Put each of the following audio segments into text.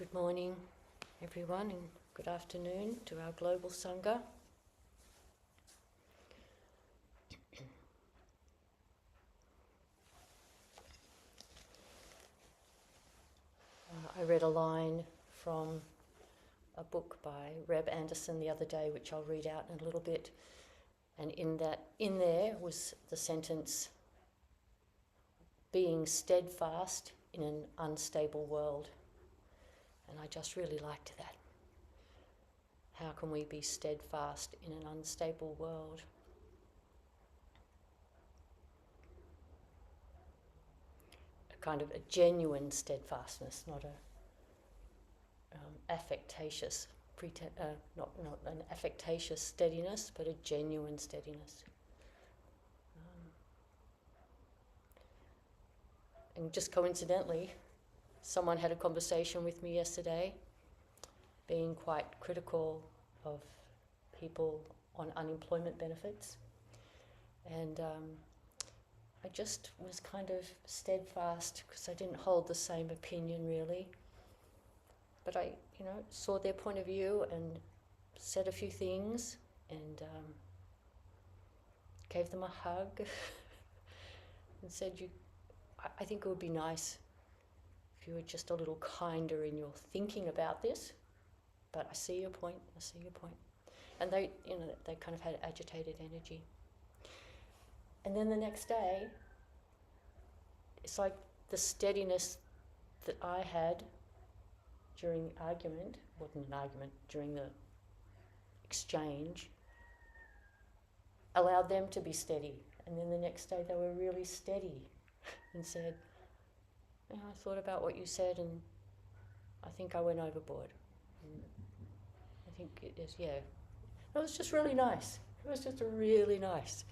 Good morning, everyone, and good afternoon to our global Sangha. I read a line from a book by Reb Anderson the other day, which I'll read out in a little bit. And in there was the sentence, being steadfast in an unstable world. And I just really liked that. How can we be steadfast in an unstable world? A kind of a genuine steadfastness, not a affectatious not an affectatious steadiness, but a genuine steadiness. And just coincidentally, someone had a conversation with me yesterday, being quite critical of people on unemployment benefits. And I just was kind of steadfast because I didn't hold the same opinion really. But I, saw their point of view and said a few things and gave them a hug and said, I think it would be nice if you were just a little kinder in your thinking about this. But I see your point. And they kind of had agitated energy. And then the next day, it's like the steadiness that I had during argument, wasn't an argument, during the exchange, allowed them to be steady. And then the next day they were really steady and said, I thought about what you said and I think I went overboard. And I think it is, It was just really nice. It was just really nice.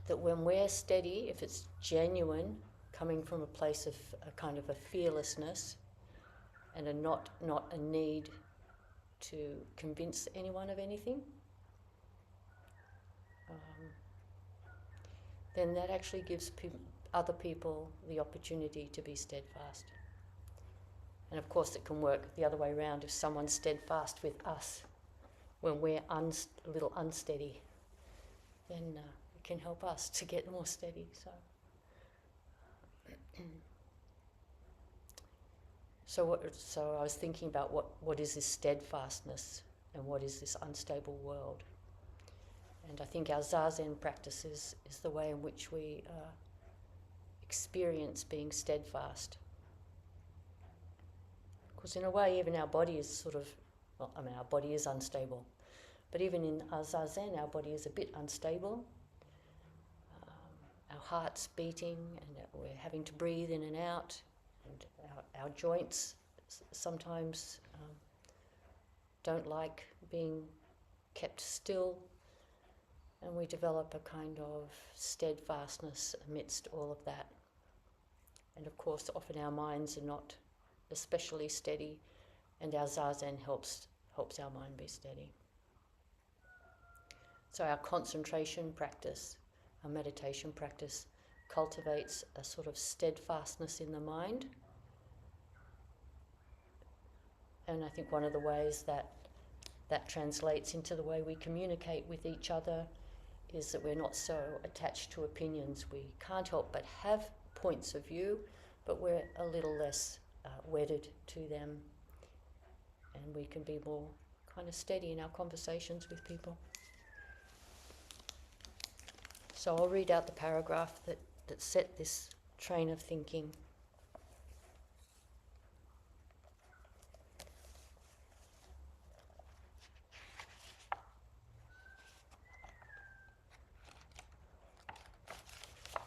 That when we're steady, if it's genuine, coming from a place of a kind of a fearlessness and not a need to convince anyone of anything, then that actually gives other people the opportunity to be steadfast. And of course it can work the other way around. If someone's steadfast with us when we're a little unsteady, then it can help us to get more steady. So I was thinking about what is this steadfastness and what is this unstable world. And I think our Zazen practice is the way in which we experience being steadfast. Because in a way, even our body is our body is unstable. But even in our Zazen, our body is a bit unstable. Our heart's beating and we're having to breathe in and out. And our joints sometimes don't like being kept still. And we develop a kind of steadfastness amidst all of that. And of course, often our minds are not especially steady, and our Zazen helps our mind be steady. So our concentration practice, our meditation practice, cultivates a sort of steadfastness in the mind. And I think one of the ways that translates into the way we communicate with each other is that we're not so attached to opinions. We can't help but have points of view, but we're a little less wedded to them, and we can be more kind of steady in our conversations with people. So I'll read out the paragraph that set this train of thinking.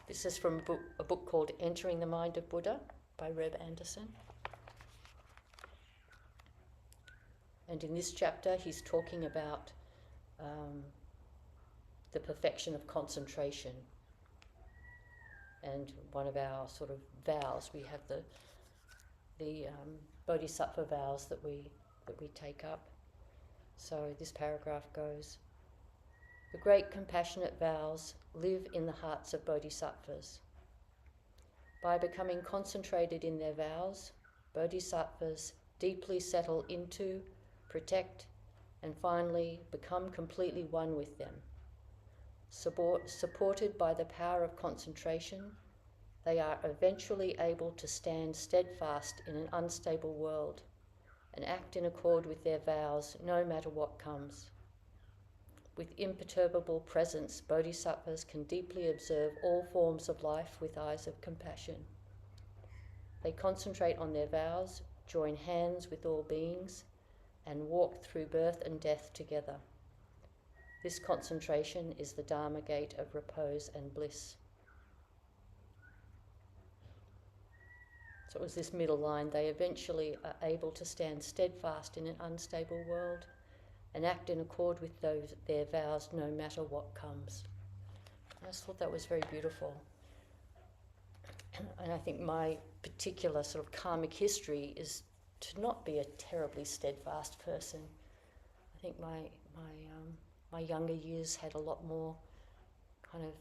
This is from a book called Entering the Mind of Buddha by Reb Anderson. And in this chapter he's talking about the perfection of concentration. And one of our sort of vows, we have the bodhisattva vows that we take up. So this paragraph goes, the great compassionate vows live in the hearts of bodhisattvas. By becoming concentrated in their vows, Bodhisattvas deeply settle into, protect, and finally become completely one with them. Supported by the power of concentration, they are eventually able to stand steadfast in an unstable world and act in accord with their vows no matter what comes. With imperturbable presence, bodhisattvas can deeply observe all forms of life with eyes of compassion. They concentrate on their vows, join hands with all beings, and walk through birth and death together. This concentration is the Dharma gate of repose and bliss. So it was this middle line. They eventually are able to stand steadfast in an unstable world and act in accord with their vows no matter what comes. I just thought that was very beautiful. And I think my particular sort of karmic history is to not be a terribly steadfast person. I think my younger years had a lot more kind of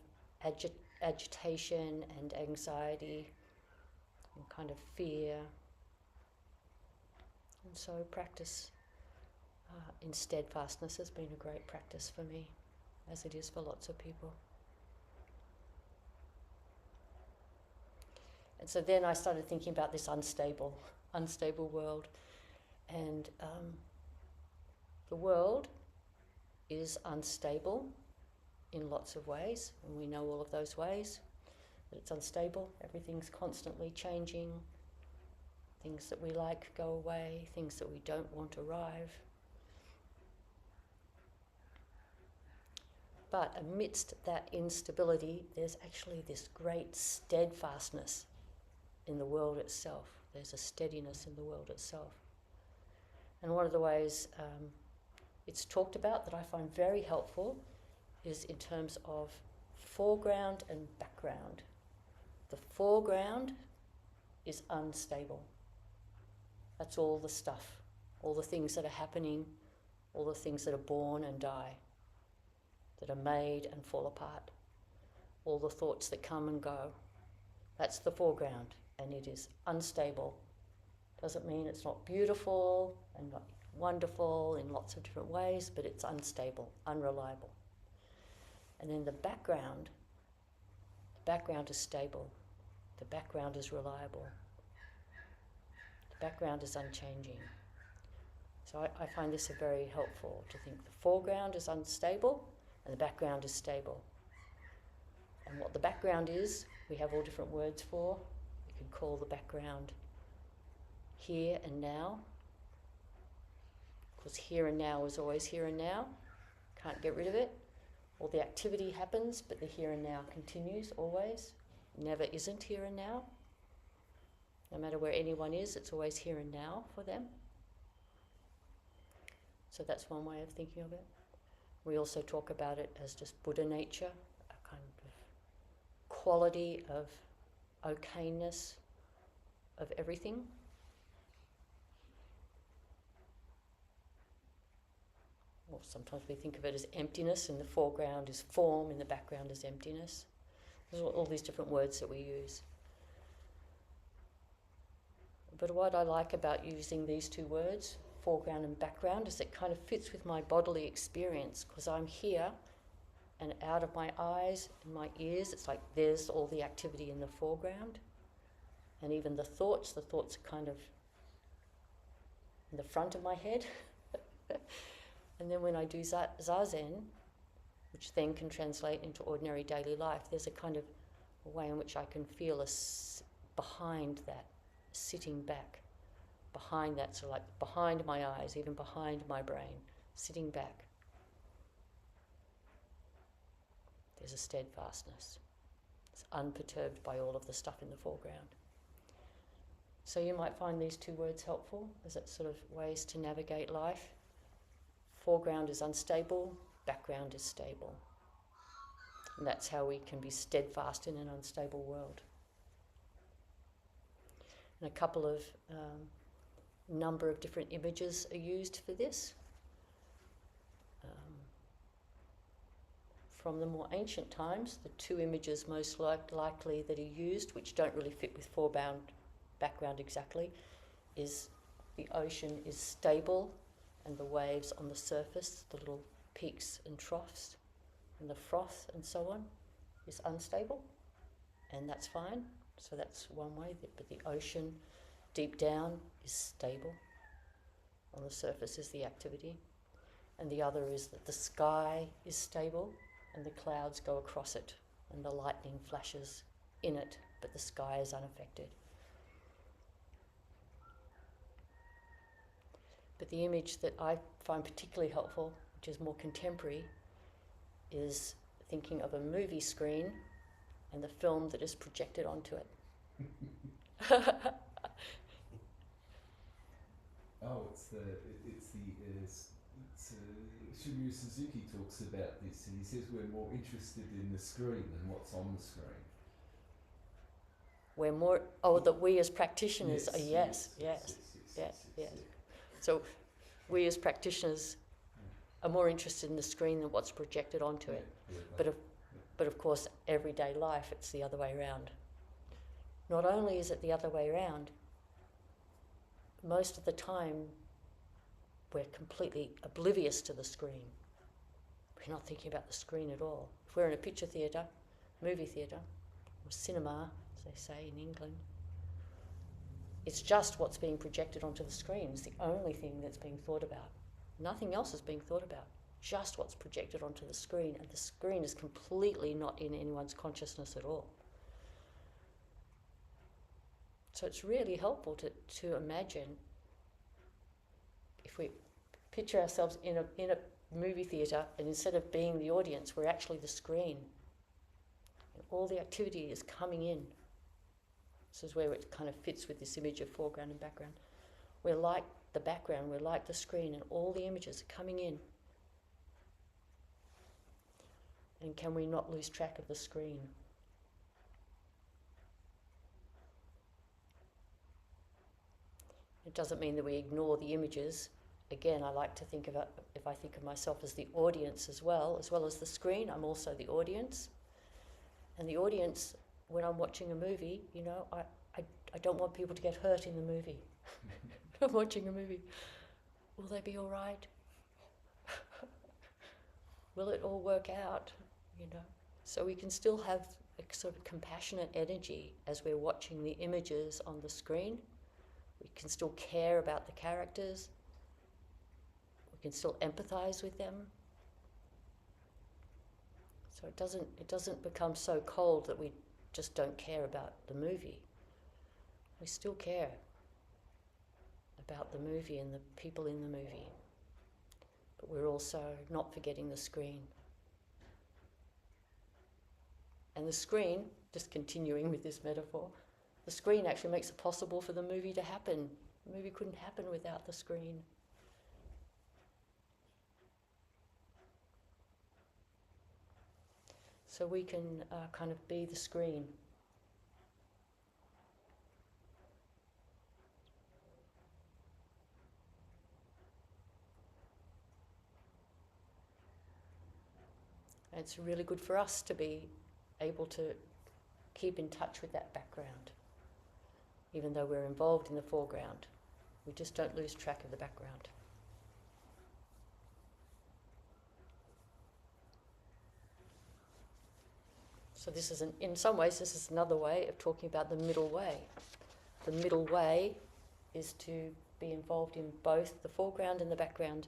agitation and anxiety and kind of fear. And so practice in steadfastness has been a great practice for me, as it is for lots of people. And so then I started thinking about this unstable world. And the world is unstable in lots of ways, and we know all of those ways, that it's unstable. Everything's constantly changing. Things that we like go away, things that we don't want arrive. But amidst that instability, there's actually this great steadfastness in the world itself. There's a steadiness in the world itself. And one of the ways it's talked about that I find very helpful is in terms of foreground and background. The foreground is unstable. That's all the stuff, all the things that are happening, all the things that are born and die, that are made and fall apart, all the thoughts that come and go. That's the foreground, and it is unstable. Doesn't mean it's not beautiful and not wonderful in lots of different ways, but it's unstable, unreliable. And then the background is stable. The background is reliable. The background is unchanging. So I find this very helpful to think the foreground is unstable and the background is stable. And what the background is, we have all different words for. We could call the background here and now, because here and now is always here and now. Can't get rid of it. All the activity happens, but the here and now continues always. Never isn't here and now. No matter where anyone is, it's always here and now for them. So that's one way of thinking of it. We also talk about it as just Buddha nature, a kind of quality of okayness of everything. Or sometimes we think of it as emptiness, in the foreground is form, in the background is emptiness. There's all these different words that we use. But what I like about using these two words, foreground and background, is it kind of fits with my bodily experience, because I'm here and out of my eyes and my ears, it's like there's all the activity in the foreground. And even the thoughts are kind of in the front of my head. And then when I do zazen, which then can translate into ordinary daily life, there's a kind of way in which I can feel behind that, sitting back, behind that, so like behind my eyes, even behind my brain, sitting back. There's a steadfastness. It's unperturbed by all of the stuff in the foreground. So you might find these two words helpful as it's sort of ways to navigate life. Foreground is unstable, background is stable. And that's how we can be steadfast in an unstable world. And a couple of number of different images are used for this. From the more ancient times, the two images most likely that are used, which don't really fit with foreground, background exactly, is the ocean is stable and the waves on the surface, the little peaks and troughs and the froth and so on, is unstable, and that's fine. So that's one way, but the ocean deep down is stable. On the surface is the activity. And the other is that the sky is stable and the clouds go across it and the lightning flashes in it, but the sky is unaffected. But the image that I find particularly helpful, which is more contemporary, is thinking of a movie screen and the film that is projected onto it. Shigeru Suzuki talks about this, and he says we're more interested in the screen than what's on the screen. We're more, that we as practitioners are, yes. So we as practitioners are more interested in the screen than what's projected onto it. But of course, everyday life, it's the other way around. Not only is it the other way around, most of the time we're completely oblivious to the screen. We're not thinking about the screen at all. If we're in a picture theatre, movie theatre, or cinema, as they say in England, it's just what's being projected onto the screen. It's the only thing that's being thought about. Nothing else is being thought about. Just what's projected onto the screen, and the screen is completely not in anyone's consciousness at all. So it's really helpful to imagine, if we picture ourselves in a movie theatre, and instead of being the audience, we're actually the screen. And all the activity is coming in. This is where it kind of fits with this image of foreground and background. We're like the background, we're like the screen, and all the images are coming in. And can we not lose track of the screen? It doesn't mean that we ignore the images. Again, I like to think about, if I think of myself as the audience as well as the screen, I'm also the audience. And the audience, when I'm watching a movie, I don't want people to get hurt in the movie. I'm watching a movie. Will they be all right? Will it all work out? So we can still have a sort of compassionate energy as we're watching the images on the screen. We can still care about the characters. We can still empathize with them. So it doesn't become so cold that we just don't care about the movie. We still care about the movie and the people in the movie. But we're also not forgetting the screen. And the screen, just continuing with this metaphor, the screen actually makes it possible for the movie to happen. The movie couldn't happen without the screen. So we can kind of be the screen. And it's really good for us to be able to keep in touch with that background. Even though we're involved in the foreground, we just don't lose track of the background. So this is, in some ways, this is another way of talking about the middle way. The middle way is to be involved in both the foreground and the background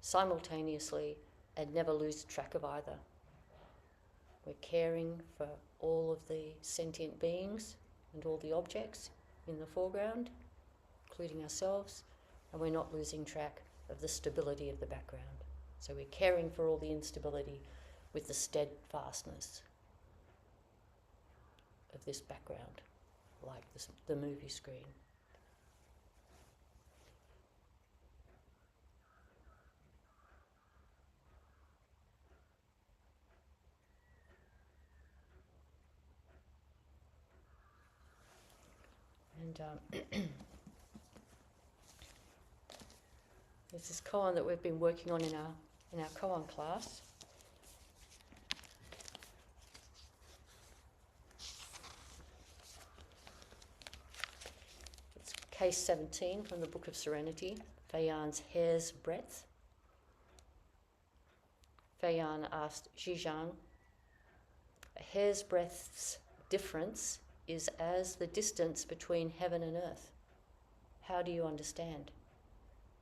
simultaneously and never lose track of either. We're caring for all of the sentient beings and all the objects in the foreground, including ourselves, and we're not losing track of the stability of the background. So we're caring for all the instability with the steadfastness of this background, like the movie screen. And there's this koan that we've been working on in our koan class. It's case 17 from the Book of Serenity, Feiyan's hair's breadth. Feiyan asked Zhizhang, a hair's breadth's difference is as the distance between heaven and earth. How do you understand?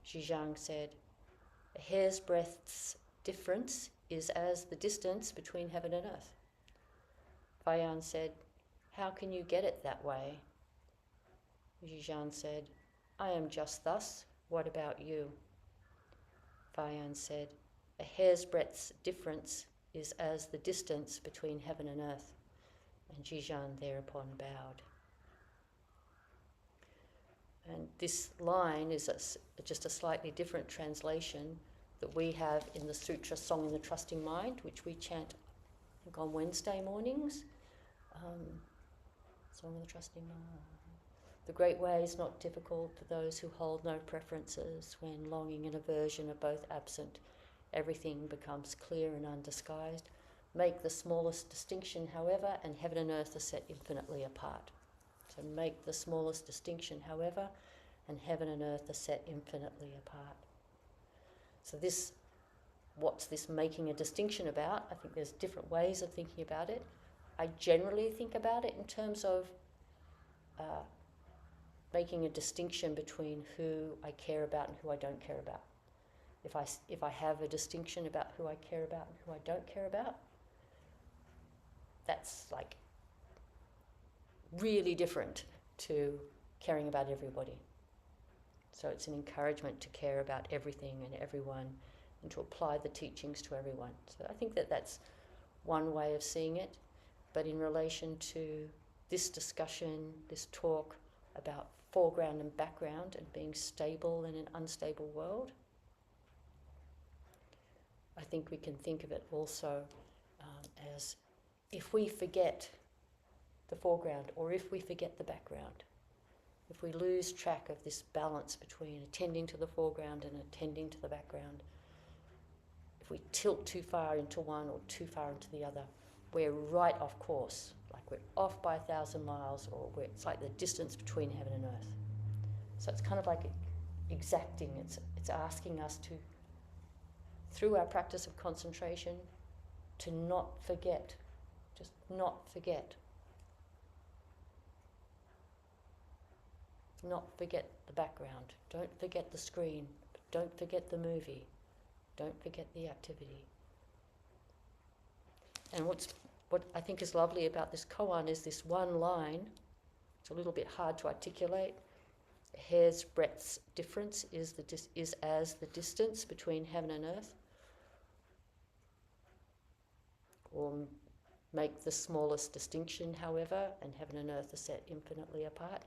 Zhizhang said, a hair's breadth's difference is as the distance between heaven and earth. Feiyan said, how can you get it that way? Zhizhang said, I am just thus. What about you? Feiyan said, a hair's breadth's difference is as the distance between heaven and earth. And Zhizhang thereupon bowed. And this line is just a slightly different translation that we have in the sutra Song in the Trusting Mind, which we chant, I think, on Wednesday mornings. Song in the Trusting Mind. The great way is not difficult for those who hold no preferences. When longing and aversion are both absent, everything becomes clear and undisguised. Make the smallest distinction, however, and heaven and earth are set infinitely apart. So make the smallest distinction, however, and heaven and earth are set infinitely apart. So this, what's this making a distinction about? I think there's different ways of thinking about it. I generally think about it in terms of making a distinction between who I care about and who I don't care about. If I have a distinction about who I care about and who I don't care about, that's like really different to caring about everybody. So it's an encouragement to care about everything and everyone and to apply the teachings to everyone. So I think that that's one way of seeing it. But in relation to this discussion, this talk about foreground and background and being stable in an unstable world, I think we can think of it also as if we forget the foreground or if we forget the background, if we lose track of this balance between attending to the foreground and attending to the background, if we tilt too far into one or too far into the other, we're right off course, like we're off by 1,000 miles, or it's like the distance between heaven and earth. So it's kind of like exacting, it's asking us to, through our practice of concentration, to not forget, just not forget. Not forget the background, don't forget the screen, don't forget the movie, don't forget the activity. And what I think is lovely about this koan is this one line. It's a little bit hard to articulate. A hair's breadth's difference is as the distance between heaven and earth. Or make the smallest distinction, however, and heaven and earth are set infinitely apart.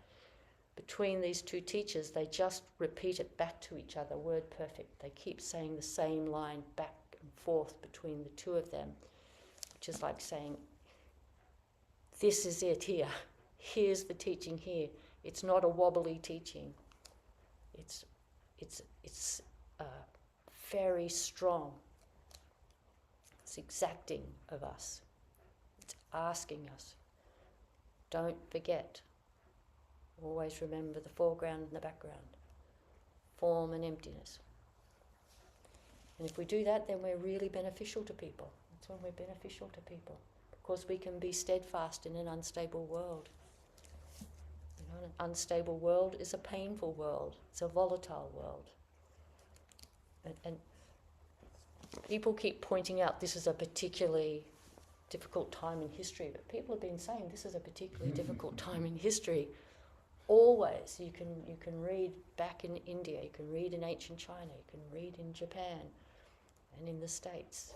Between these two teachers, they just repeat it back to each other, word perfect. They keep saying the same line back and forth between the two of them, which is like saying, this is it here. Here's the teaching here. It's not a wobbly teaching. It's very strong. It's exacting of us. It's asking us, don't forget. Always remember the foreground and the background, form and emptiness. And if we do that, then we're really beneficial to people. That's when we're beneficial to people, because we can be steadfast in an unstable world. You know, an unstable world is a painful world. It's a volatile world. And people keep pointing out this is a particularly difficult time in history, but people have been saying this is a particularly difficult time in history. Always, you can read back in India, you can read in ancient China, you can read in Japan and in the States.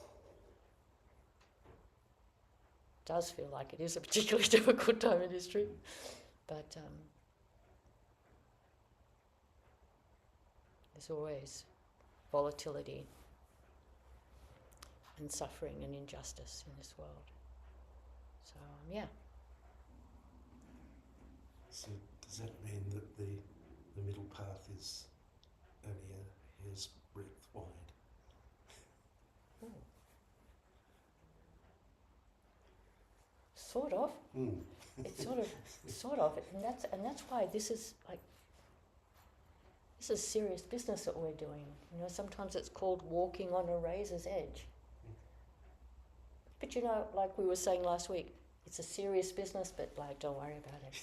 It does feel like it is a particularly difficult time in history, but there's always volatility and suffering and injustice in this world. So, yeah. So does that mean that the middle path is only a hair's breadth wide? Ooh. Sort of. Mm. It's sort of, and that's why this is like this is serious business that we're doing. You know, sometimes it's called walking on a razor's edge. But you know, like we were saying last week, it's a serious business, but like, don't worry about it.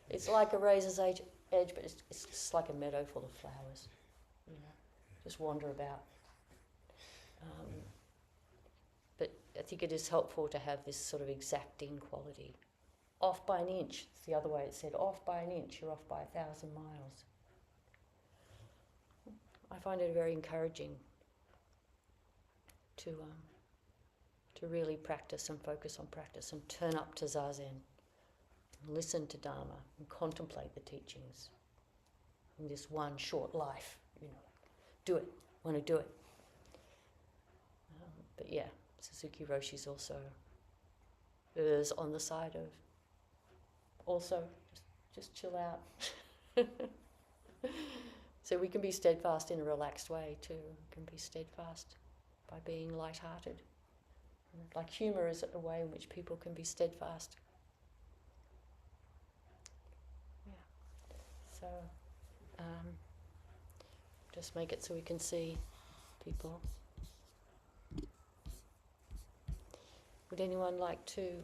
It's like a razor's edge, but it's just like a meadow full of flowers. You know, just wander about. But I think it is helpful to have this sort of exacting quality. Off by an inch, it's the other way it said, off by an inch, you're off by 1,000 miles. I find it very encouraging to really practice and focus on practice and turn up to Zazen, and listen to Dharma and contemplate the teachings in this one short life. You know, do it, want to do it. But yeah, Suzuki Roshi's also errs on the side of also just chill out. So we can be steadfast in a relaxed way too. We can be steadfast by being light-hearted. Like humour is a way in which people can be steadfast. Yeah. So just make it so we can see people. Would anyone like to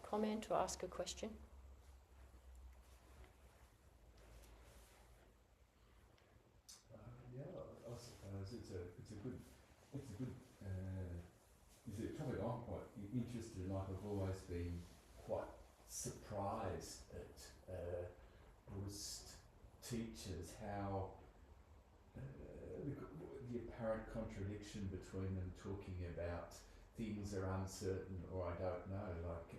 comment or ask a question? Yeah, I suppose it's a good it's a topic I'm quite interested in. Like I've always been quite surprised at Buddhist teachers how the apparent contradiction between them talking about things are uncertain or I don't know, like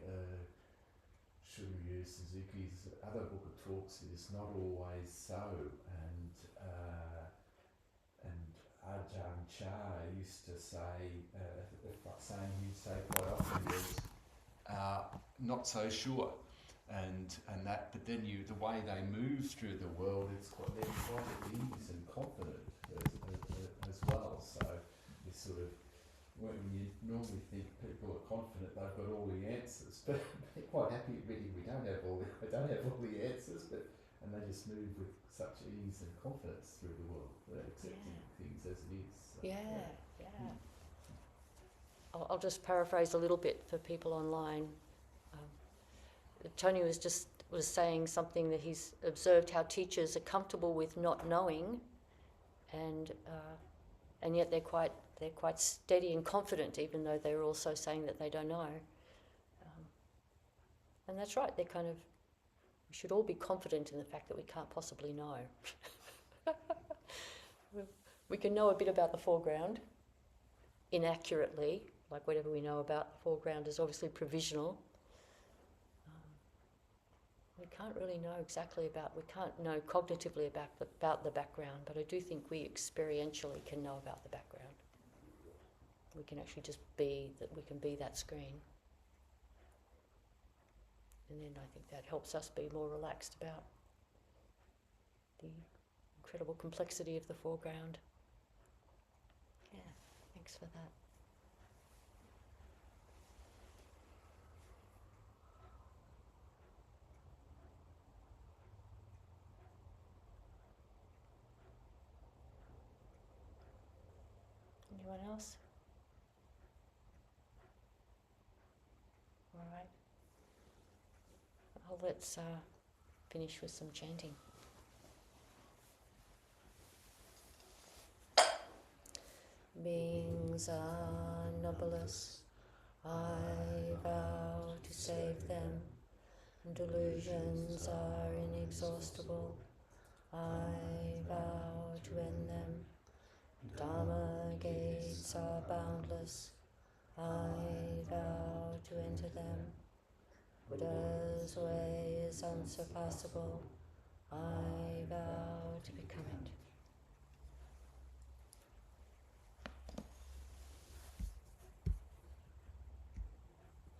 Shunryu Suzuki's other book of talks is not always so, and Ajahn Chah used to say, saying he'd say quite often was not so sure, and that, but then the way they move through the world, they're quite at ease and confident as well. So it's sort of, when you normally think people are confident they've got all the answers, but they're quite happy admitting we don't have all the answers, and they just move with such ease and confidence through the world, accepting things as it is. So, Yeah. I'll just paraphrase a little bit for people online. Tony was saying something that he's observed how teachers are comfortable with not knowing, and yet they're quite steady and confident, even though they're also saying that they don't know. And that's right. We should all be confident in the fact that we can't possibly know. We can know a bit about the foreground inaccurately, like whatever we know about the foreground is obviously provisional. We can't really know we can't know cognitively about the background, but I do think we experientially can know about the background. We can actually just be that screen. And then I think that helps us be more relaxed about the incredible complexity of the foreground. Yeah, thanks for that. Anyone else? All right. Well, let's finish with some chanting. Beings are numberless. I vow to save them. Delusions are inexhaustible. I vow to end them. Dharma gates are boundless. I vow to enter them. Buddha's way is unsurpassable. I vow to become it.